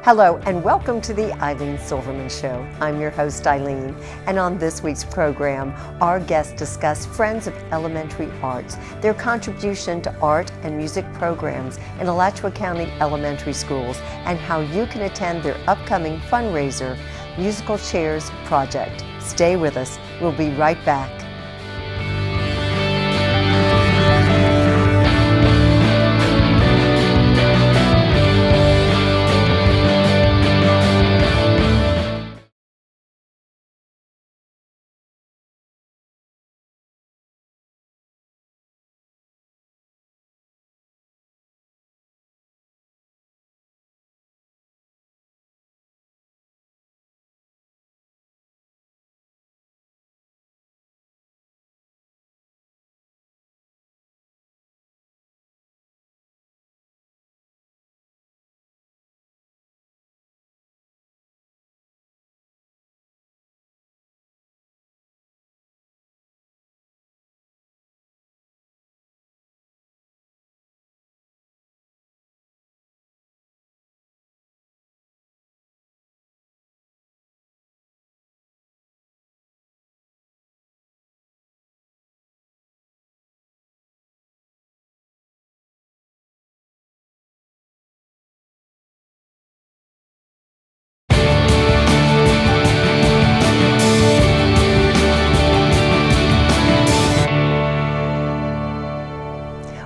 Hello and welcome to the Ilene Silverman Show. I'm your host Ilene, and on this week's program, our guests discuss Friends of Elementary Arts, their contribution to art and music programs in Alachua County elementary schools, and how you can attend their upcoming fundraiser, Musical Chairs Project. Stay with us. We'll be right back.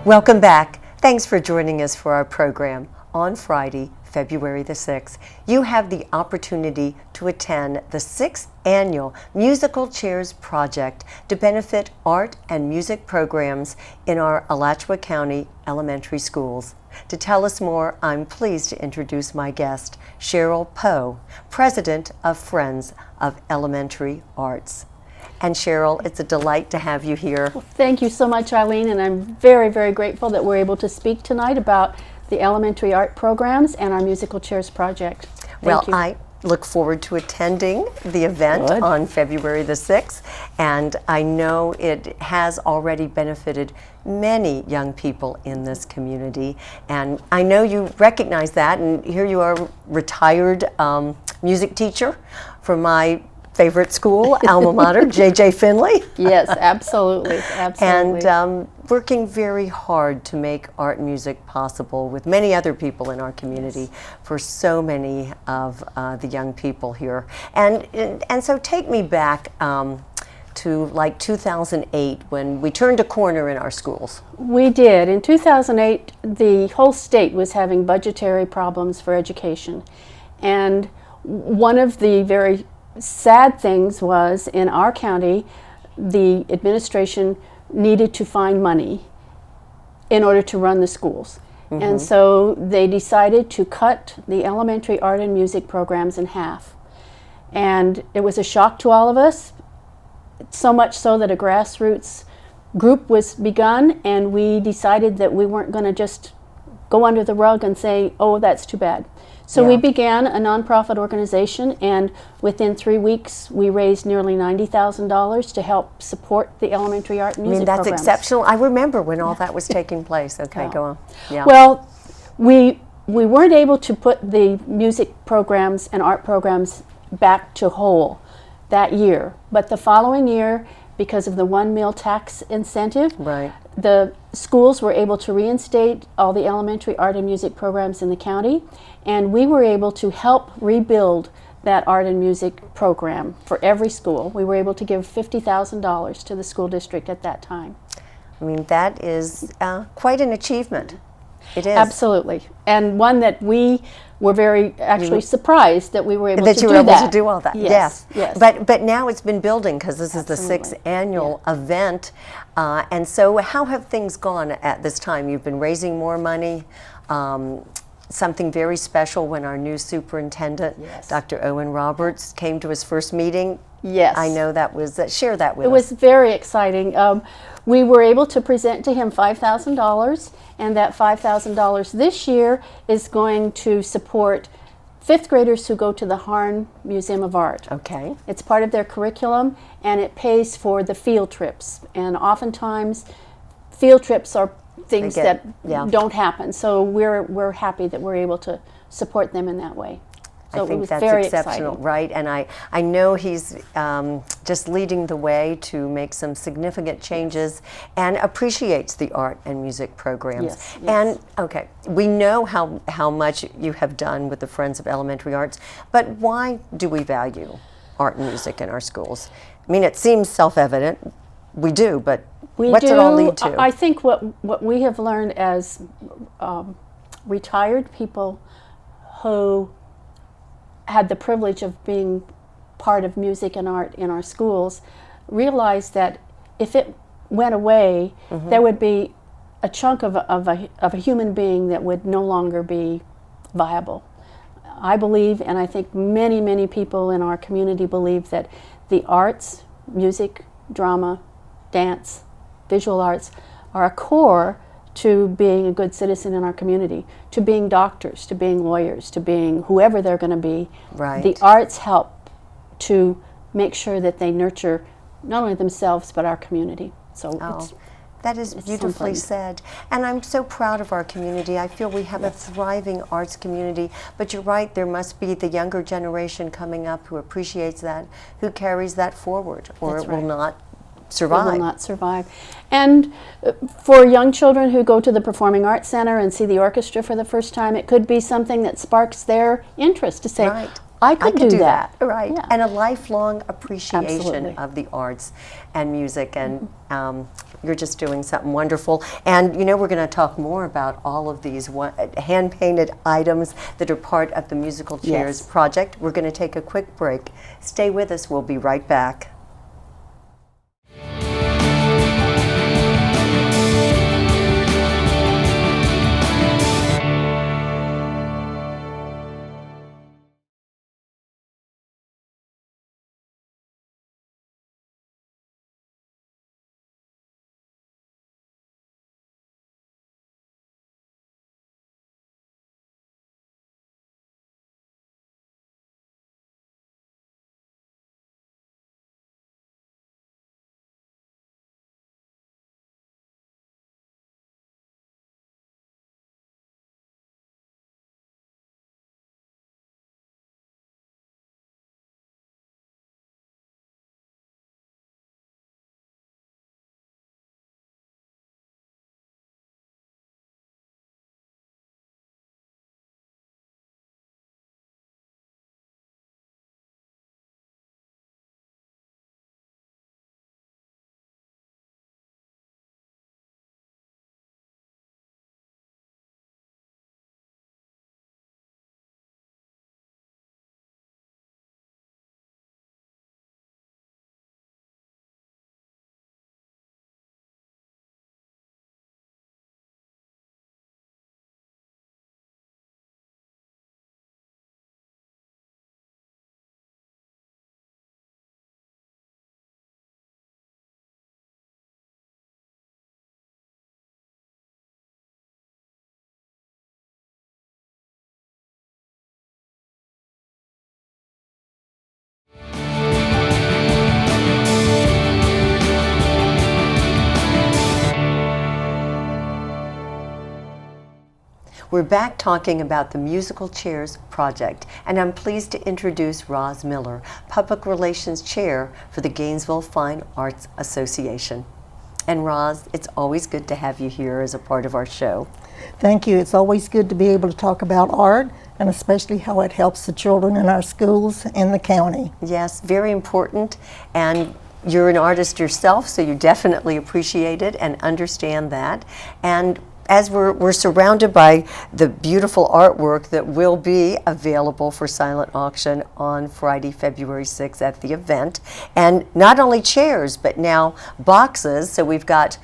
Welcome back. Thanks for joining us for our program. On Friday, February the 6th, you have the opportunity to attend the 6th annual Musical Chairs Project to benefit art and music programs in our Alachua County elementary schools. To tell us more, I'm pleased to introduce my guest, Cheryl Poe, President of Friends of Elementary Arts. And Cheryl, it's a delight to have you here. Well, thank you so much, Ilene, and I'm very, very grateful that we're able to speak tonight about the elementary art programs and our Musical Chairs Project. Well, I look forward to attending the event on February the 6th, and I know it has already benefited many young people in this community, and I know you recognize that, and here you are, retired music teacher from my favorite school, alma mater, J.J. Finley. Yes, absolutely, absolutely. And working very hard to make art and music possible with many other people in our community for so many of the young people here. And so take me back to like 2008 when we turned a corner in our schools. We did. In 2008, the whole state was having budgetary problems for education. And one of the very sad things was in our county, the administration needed to find money in order to run the schools. Mm-hmm. And so they decided to cut the elementary art and music programs in half. And it was a shock to all of us, so much so that a grassroots group was begun, and we decided that we weren't going to just go under the rug and say, oh, that's too bad. So we began a nonprofit organization, and within 3 weeks, we raised nearly $90,000 to help support the elementary art and music programs. That's exceptional. I remember when all that was taking place. Okay, go on. Yeah. Well, we weren't able to put the music programs and art programs back to whole that year, but the following year, because of the one meal tax incentive, the schools were able to reinstate all the elementary art and music programs in the county, and we were able to help rebuild that art and music program for every school. We were able to give $50,000 to the school district at that time. I mean, that is quite an achievement. It is. Absolutely. And one that we were very surprised that we were able to do that. That you were able to do all that. Yes. But now it's been building because this is the 6th annual event. And so how have things gone at this time? You've been raising more money. Something very special when our new superintendent, Dr. Owen Roberts, came to his first meeting. Yes. I know that was, share that with us. It was very exciting. We were able to present to him $5,000, and that $5,000 this year is going to support 5th graders who go to the Harn Museum of Art. Okay. It's part of their curriculum, and it pays for the field trips. And oftentimes, field trips are things that don't happen. So we're happy that we're able to support them in that way. So I think it was that's very exceptional, exciting. right? And I know he's just leading the way to make some significant changes and appreciates the art and music programs. Yes, yes. And okay, we know how much you have done with the Friends of Elementary Arts, but why do we value art and music in our schools? I mean, it seems self-evident. We do, but what's it all lead to? I think what we have learned as retired people who had the privilege of being part of music and art in our schools realized that if it went away, there would be a chunk of a human being that would no longer be viable. I believe, and I think many people in our community believe, that the arts, music, drama, dance, visual arts, are a core to being a good citizen in our community, to being doctors, to being lawyers, to being whoever they're going to be. Right. The arts help to make sure that they nurture not only themselves but our community. So that is beautifully said. And I'm so proud of our community. I feel we have a thriving arts community. But you're right, there must be the younger generation coming up who appreciates that, who carries that forward, or it will not survive. It will not survive. And for young children who go to the Performing Arts Center and see the orchestra for the first time, it could be something that sparks their interest to say, I could do that. Right. Yeah. And a lifelong appreciation Absolutely. of the arts and music. And you're just doing something wonderful. And you know, we're going to talk more about all of these hand-painted items that are part of the Musical Chairs project. We're going to take a quick break. Stay with us. We'll be right back. We're back talking about the Musical Chairs project, and I'm pleased to introduce Roz Miller, Public Relations Chair for the Gainesville Fine Arts Association. And Roz, it's always good to have you here as a part of our show. Thank you. It's always good to be able to talk about art, and especially how it helps the children in our schools in the county. Yes, very important. And you're an artist yourself, so you definitely appreciate it and understand that. And as we're surrounded by the beautiful artwork that will be available for silent auction on Friday, February 6th at the event. And not only chairs, but now boxes. So we've got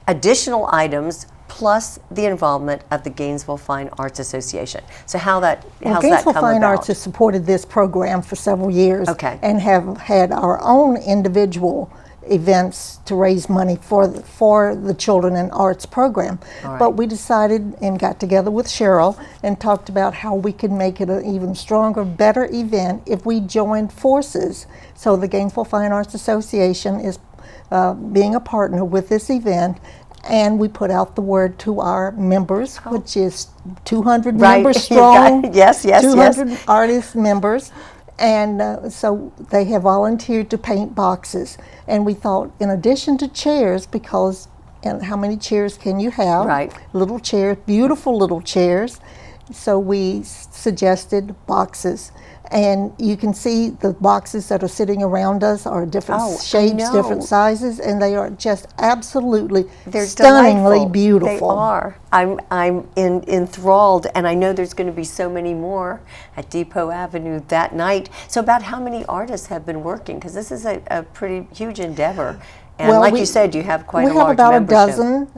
additional items plus the involvement of the Gainesville Fine Arts Association. So how's that come Gainesville Fine about? Arts has supported this program for several years, Okay. and have had our own individual events to raise money for the Children in Arts program. right. But we decided and got together with Cheryl and talked about how we could make it an even stronger, better event if we joined forces. So the Gainesville Fine Arts Association is being a partner with this event, And we put out the word to our members, which is 200 Right. members You got- strong. yes, yes, 200 artist members. And so they have volunteered to paint boxes. And we thought, in addition to chairs, because and how many chairs can you have? Right. Little chairs, beautiful little chairs. So we suggested boxes. And you can see the boxes that are sitting around us are different Oh, I shapes, different know. sizes, and they are just absolutely They're stunningly delightful. beautiful. They are. I'm enthralled, and I know there's going to be so many more at Depot Avenue that night. So, about how many artists have been working? Because this is a pretty huge endeavor, and Well, like you said, you have quite a we have large about membership. a dozen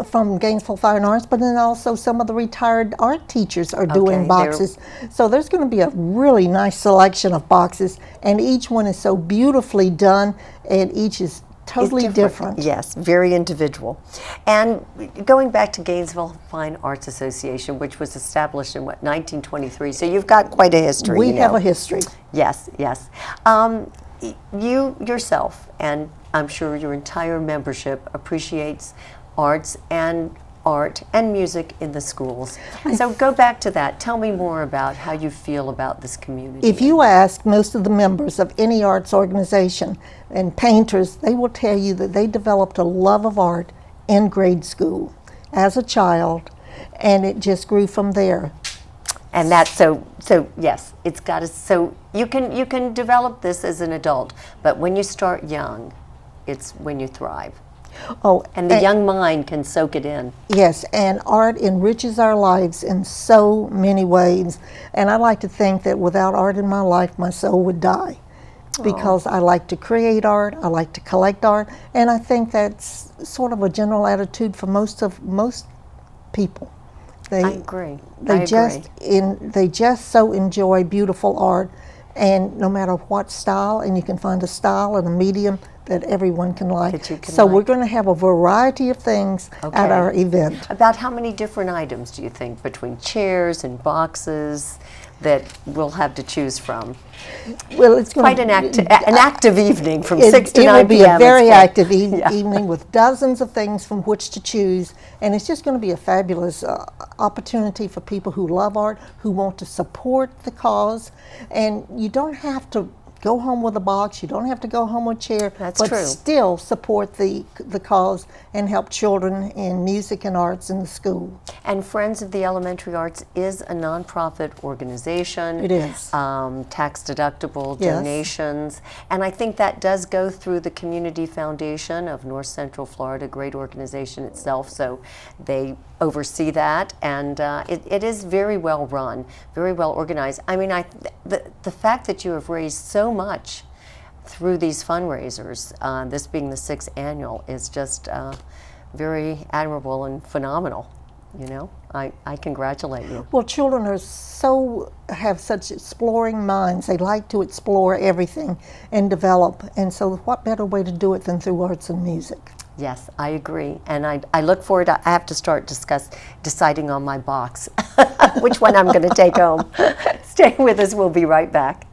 from Gainesville Fine Arts, but then also some of the retired art teachers are Okay, doing they're- boxes. So there's going to be a really nice selection of boxes, and each one is so beautifully done, and each is totally It's different. Yes, very individual. And going back to Gainesville Fine Arts Association, which was established in what 1923, so you've got quite a history. We you have know. a history. Yes, yes. You yourself, and I'm sure your entire membership, appreciates art and music in the schools. So go back to that. Tell me more about how you feel about this community. If you ask most of the members of any arts organization and painters, they will tell you that they developed a love of art in grade school as a child, and it just grew from there. And that's so yes, it's got to, so you can develop this as an adult, but when you start young, it's when you thrive. Oh, And the young mind can soak it in. yes, and art enriches our lives in so many ways. And I like to think that without art in my life, my soul would die. Because I like to create art, I like to collect art, and I think that's sort of a general attitude for most people. I agree. They just so enjoy beautiful art, and no matter what style, and you can find a style and a medium that everyone can like. That you can so like. we're going to have a variety of things at Okay. our event. About how many different items do you think, between chairs and boxes, that we'll have to choose from? Well, it's going Quite an active evening from 6 to it 9 will be p.m. a very It's full. active Yeah. evening with dozens of things from which to choose, and it's just going to be a fabulous opportunity for people who love art, who want to support the cause. And you don't have to go home with a box, you don't have to go home with a chair, That's but true. still support the cause and help children in music and arts in the school. And Friends of the Elementary Arts is a nonprofit organization. It is. Tax deductible Yes. donations. And I think that does go through the Community Foundation of North Central Florida, great organization itself. So they oversee that, and it is very well run, very well organized. I mean, the fact that you have raised so much through these fundraisers, this being the 6th annual, is just very admirable and phenomenal. You know, I congratulate you. Well, children have such exploring minds. They like to explore everything and develop. And so what better way to do it than through arts and music? Yes, I agree. And I look forward, I have to start deciding on my box, which one I'm going to take home. Stay with us, we'll be right back.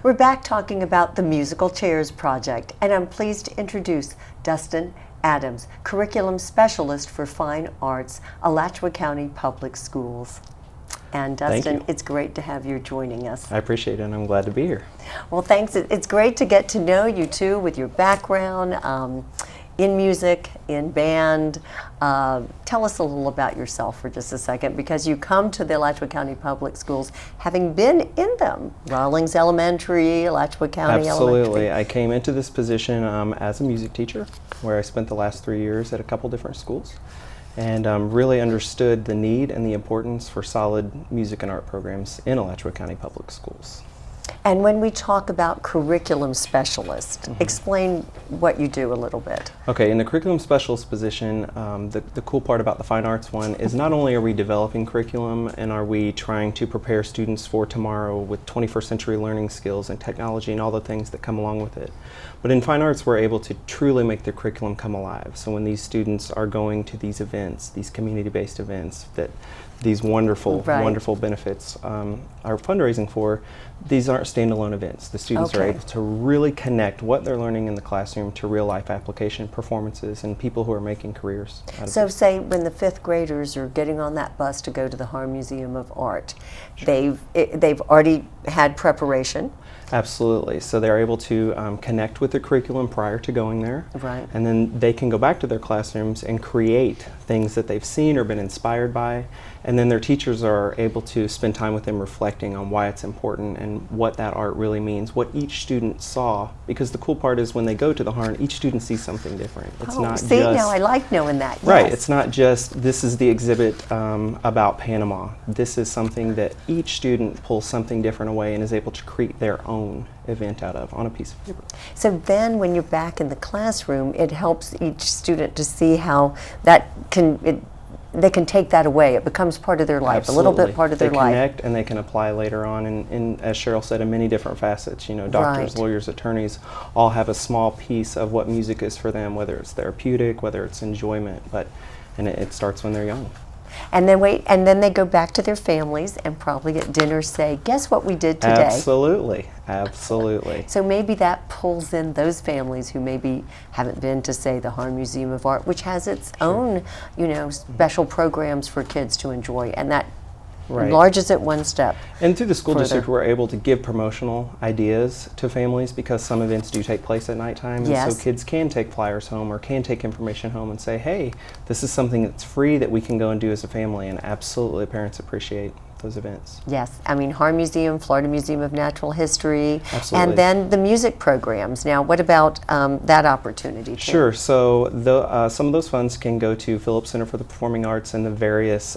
We're back talking about the Musical Chairs Project, and I'm pleased to introduce Dustin Adams, Curriculum Specialist for Fine Arts, Alachua County Public Schools. And Dustin, it's great to have you joining us. I appreciate it, and I'm glad to be here. Well, thanks. It's great to get to know you, too, with your background in music, in band. Tell us a little about yourself for just a second, because you come to the Alachua County Public Schools having been in them. Rawlings Elementary, Alachua County Absolutely. Elementary. I came into this position as a music teacher, where I spent the last 3 years at a couple different schools, and really understood the need and the importance for solid music and art programs in Alachua County Public Schools. And when we talk about curriculum specialist, explain what you do a little bit. Okay, in the curriculum specialist position, the cool part about the fine arts one is not only are we developing curriculum and are we trying to prepare students for tomorrow with 21st century learning skills and technology and all the things that come along with it, but in fine arts we're able to truly make the curriculum come alive. So when these students are going to these events, these community-based events that these wonderful, wonderful benefits are fundraising for, these aren't standalone events. The students are able to really connect what they're learning in the classroom to real-life application performances and people who are making careers out of So it. say when the fifth graders are getting on that bus to go to the Harm Museum of Art, they've already had preparation. Absolutely. So they're able to connect with the curriculum prior to going there. Right. And then they can go back to their classrooms and create things that they've seen or been inspired by. And then their teachers are able to spend time with them reflecting on why it's important and what that art really means, what each student saw. Because the cool part is when they go to the Harn, each student sees something different. It's not see, just, now I like knowing that. right, Yes. it's not just this is the exhibit about Panama. This is something that each student pulls something different away and is able to create their own event out of on a piece of paper. So then when you're back in the classroom, it helps each student to see how that they can take that away. It becomes part of their life, Absolutely. a little bit part of their they life. connect and they can apply later on, and as Cheryl said, in many different facets. You know, doctors, Right. lawyers, attorneys all have a small piece of what music is for them, whether it's therapeutic, whether it's enjoyment, and it starts when they're young. And then they go back to their families and probably at dinner say, guess what we did today? Absolutely, absolutely. So maybe that pulls in those families who maybe haven't been to, say, the Harn Museum of Art, which has its own, special programs for kids to enjoy, and that enlarges it one step. And through the school further. district, we're able to give promotional ideas to families because some events do take place at nighttime. Yes. And so kids can take flyers home or can take information home and say, hey, this is something that's free that we can go and do as a family. And absolutely, parents appreciate those events. Yes, I mean Harn Museum, Florida Museum of Natural History, Absolutely. and then the music programs. Now, what about that opportunity? Too? Sure. So some of those funds can go to Phillips Center for the Performing Arts and the various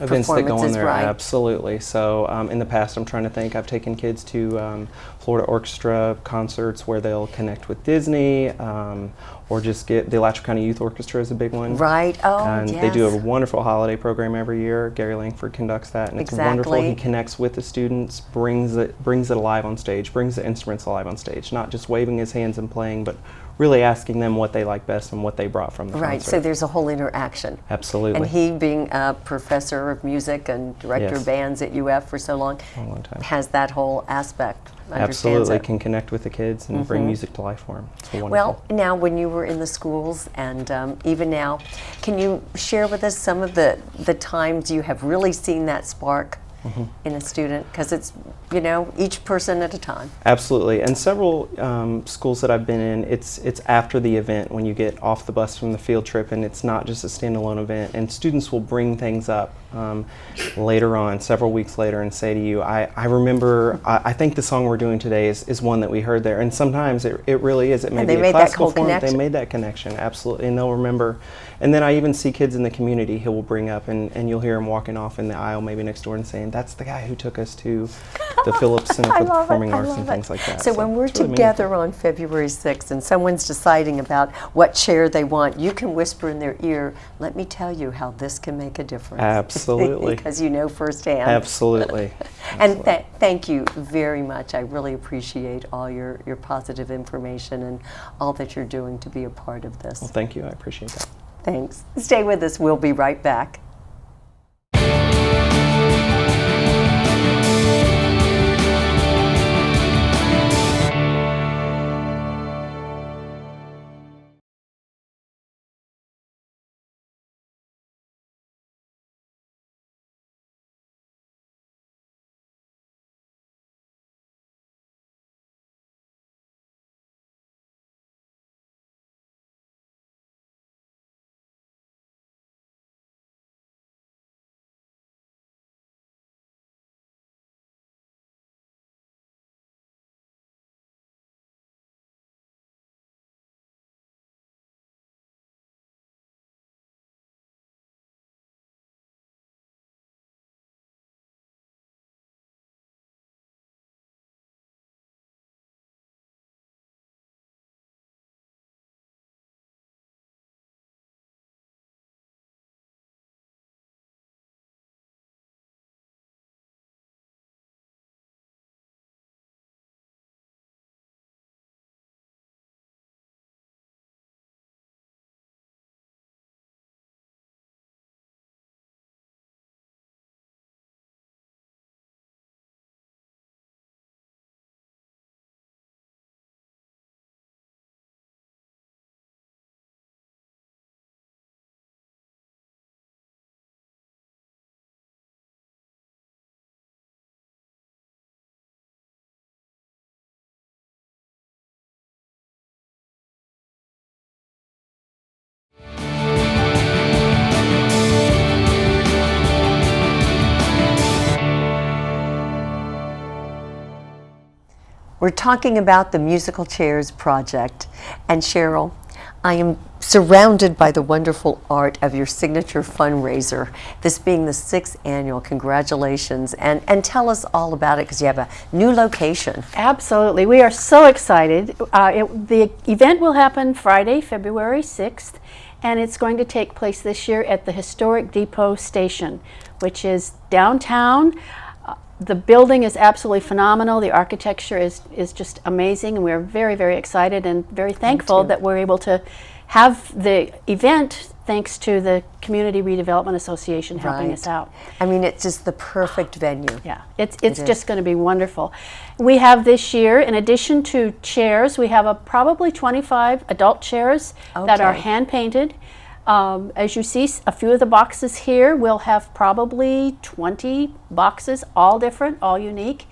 events that go on Performances, there. right. Absolutely. So in the past, I'm trying to think, I've taken kids to Florida Orchestra concerts where they'll connect with Disney, or just get the Alachua County Youth Orchestra is a big one. Right. Oh, And yes. they do a wonderful holiday program every year. Gary Langford conducts that, and it's wonderful. Exactly. He connects with the students, brings it alive on stage, brings the instruments alive on stage, not just waving his hands and playing, but really asking them what they like best and what they brought from the Right, concert. so there's a whole interaction. Absolutely. And he, being a professor of music and director Yes. of bands at UF for so long, Long time. has that whole aspect. Understands Absolutely, it. can connect with the kids and bring music to life for them. It's wonderful. Well, now when you were in the schools and even now, can you share with us some of the times you have really seen that spark in a student? Because it's, each person at a time. Absolutely, and several schools that I've been in, it's after the event when you get off the bus from the field trip, and it's not just a standalone event, and students will bring things up later on, several weeks later, and say to you, I remember, I think the song we're doing today is one that we heard there, and sometimes it really is. It may And be they a made that classical whole form, connection. they made that connection, absolutely, and they'll remember. And then I even see kids in the community who will bring up, and you'll hear them walking off in the aisle maybe next door and saying, that's the guy who took us to the Phillips Center I for the love it, Performing I Arts love and it. things like that. So when we're it's really together meaningful. on February 6th and someone's deciding about what chair they want, you can whisper in their ear, let me tell you how this can make a difference. Absolutely. Because you know firsthand. Absolutely. And thank you very much. I really appreciate all your positive information and all that you're doing to be a part of this. Well, thank you. I appreciate that. Thanks. Stay with us. We'll be right back. We're talking about the Musical Chairs Project. And Cheryl, I am surrounded by the wonderful art of your signature fundraiser, this being the 6th annual. Congratulations. And tell us all about it, because you have a new location. Absolutely. We are so excited. The event will happen Friday, February 6th, and it's going to take place this year at the Historic Depot Station, which is downtown. The building is absolutely phenomenal. The architecture is just amazing, and we're very, very excited and very thankful that we're able to have the event thanks to the Community Redevelopment Association helping us out. I mean, it's just the perfect venue. Yeah, it's just going to be wonderful. We have this year, in addition to chairs, we have probably 25 adult chairs that are hand painted. As you see, a few of the boxes here, we'll have probably 20 boxes, all different, all unique.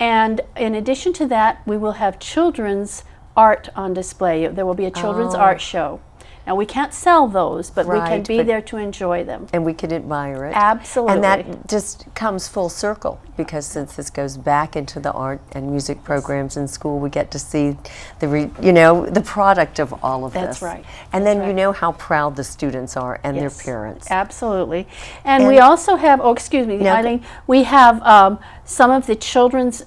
And in addition to that, we will have children's art on display. There will be a children's art show. Now, we can't sell those, but we can be there to enjoy them. And we can admire it. Absolutely. And that just comes full circle, because since this goes back into the art and music programs in school, we get to see the product of all of this. That's right. And then you know how proud the students are and their parents. Absolutely. And we also have, Ilene, we have some of the children's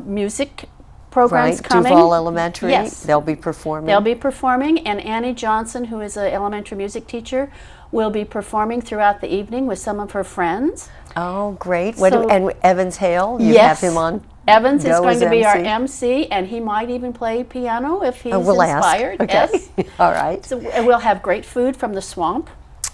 music programs coming. Duval Elementary. Yes. They'll be performing. They'll be performing, and Annie Johnson, who is an elementary music teacher, will be performing throughout the evening with some of her friends. Oh, great. So, and Evans Hale, you yes, have him on. Evans is going to be our MC. MC, and he might even play piano if he's We'll inspired. ask. Okay. Yes. All right. So we'll have great food from the swamp.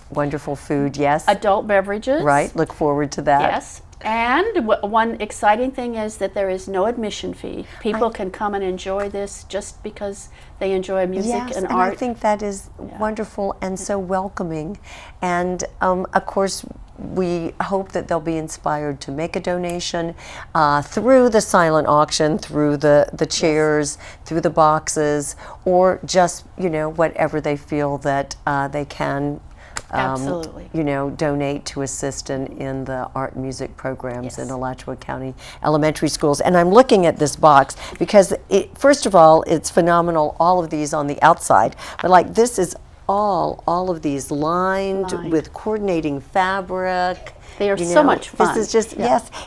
Wonderful food, yes. Adult beverages. Right, look forward to that. Yes. And one exciting thing is that there is no admission fee. People can come and enjoy this just because they enjoy music and art. I think that is wonderful and so welcoming. And of course, we hope that they'll be inspired to make a donation through the silent auction, through the chairs, through the boxes, or just, whatever they feel that they can Absolutely. Donate to assist in the art and music programs in Alachua County elementary schools. And I'm looking at this box because, first of all, it's phenomenal, all of these on the outside. But this is all of these lined with coordinating fabric. They are so much fun. This is just,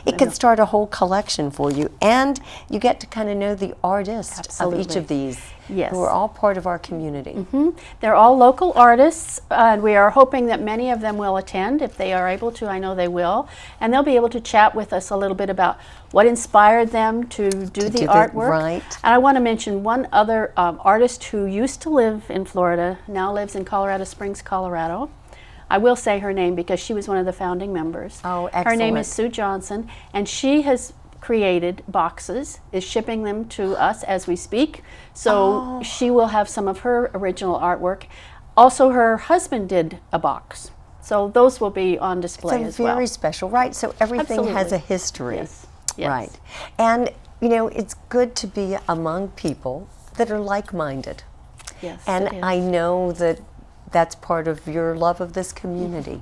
it could start a whole collection for you. And you get to kind of know the artist of each of these, who are all part of our community. Mm-hmm. They're all local artists, and we are hoping that many of them will attend. If they are able to, I know they will. And they'll be able to chat with us a little bit about what inspired them to do the artwork. Right. And I want to mention one other artist who used to live in Florida, now lives in Colorado Springs, Colorado. I will say her name because she was one of the founding members. Oh, excellent. Her name is Sue Johnson, and she has created boxes, is shipping them to us as we speak. So she will have some of her original artwork. Also, her husband did a box. So those will be on display as well. It's very special, right? So everything has a history. Yes. Right. And, it's good to be among people that are like-minded. Yes. And I know that that's part of your love of this community.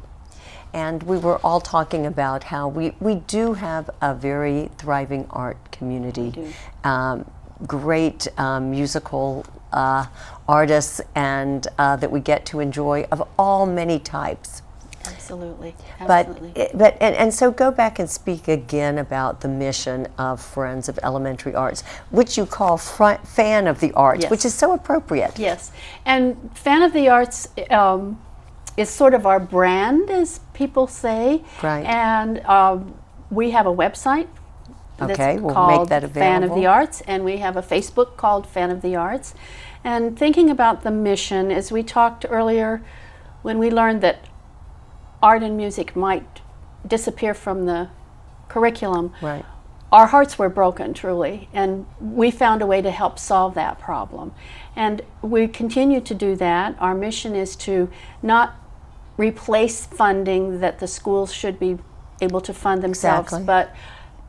And we were all talking about how we do have a very thriving art community. We do. Great musical artists and that we get to enjoy of all many types. Absolutely. But so go back and speak again about the mission of Friends of Elementary Arts, which you call Fan of the Arts, which is so appropriate. Yes, and Fan of the Arts is sort of our brand, as people say. Right. And we have a website that's we'll called make that available. Fan of the Arts, and we have a Facebook called Fan of the Arts. And thinking about the mission, as we talked earlier, when we learned that art and music might disappear from the curriculum, our hearts were broken, truly, and we found a way to help solve that problem. And we continue to do that. Our mission is to not replace funding that the schools should be able to fund themselves, but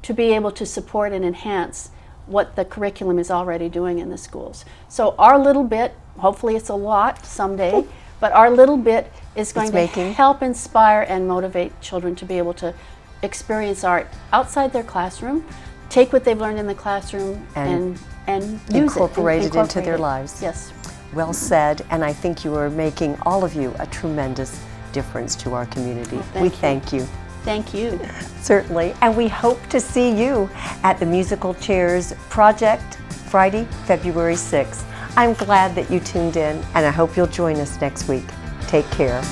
to be able to support and enhance what the curriculum is already doing in the schools. So our little bit, hopefully it's a lot someday, but our little bit is going to help inspire and motivate children to be able to experience art outside their classroom, take what they've learned in the classroom and use incorporate it, it into their lives. Yes. Well said, and I think you are making, all of you, a tremendous difference to our community. We thank you. Thank you. Certainly, and we hope to see you at the Musical Chairs Project Friday, February 6th. I'm glad that you tuned in, and I hope you'll join us next week. Take care.